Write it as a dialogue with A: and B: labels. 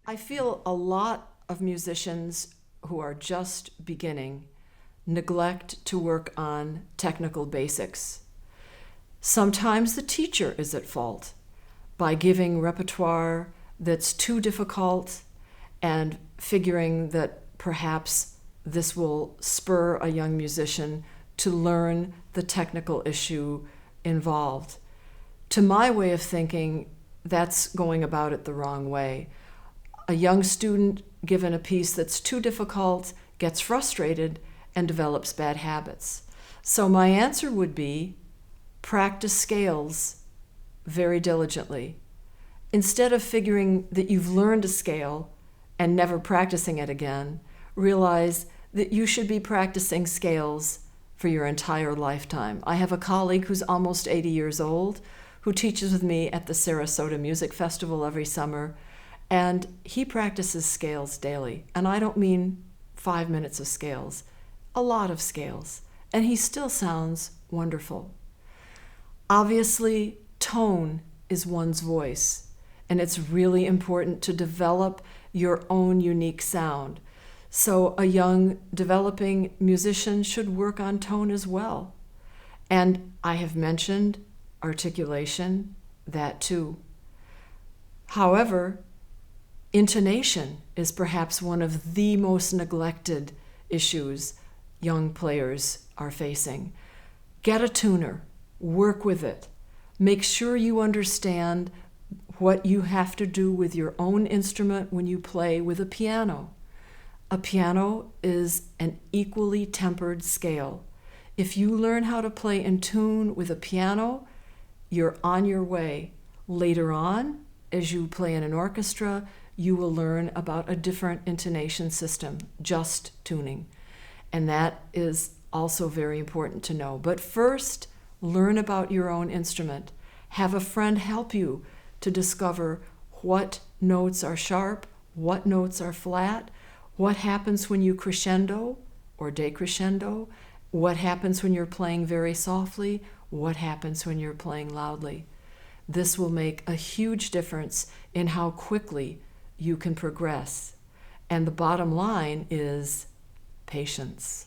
A: I feel a lot of musicians who are just beginning neglect to work on technical basics. Sometimes the teacher is at fault by giving repertoire that's too difficult and figuring that perhaps this will spur a young musician to learn the technical issue involved. To my way of thinking, that's going about it the wrong way. A young student given a piece that's too difficult gets frustrated and develops bad habits. So my answer would be practice scales very diligently. Instead of figuring that you've learned a scale and never practicing it again, realize that you should be practicing scales for your entire lifetime. I have a colleague who's almost 80 years old who teaches with me at the Sarasota Music Festival every summer, and he practices scales daily. And I don't mean 5 minutes of scales, a lot of scales. And he still sounds wonderful. Obviously, tone is one's voice, and it's really important to develop your own unique sound. So a young developing musician should work on tone as well. And I have mentioned articulation, that too. However, intonation is perhaps one of the most neglected issues young players are facing. Get a tuner, work with it. Make sure you understand what you have to do with your own instrument when you play with a piano. A piano is an equally tempered scale. If you learn how to play in tune with a piano, you're on your way. Later on, as you play in an orchestra, you will learn about a different intonation system, just tuning. And that is also very important to know. But first, learn about your own instrument. Have a friend help you to discover what notes are sharp, what notes are flat, what happens when you crescendo or decrescendo, what happens when you're playing very softly, what happens when you're playing loudly. This will make a huge difference in how quickly you can progress. And the bottom line is patience.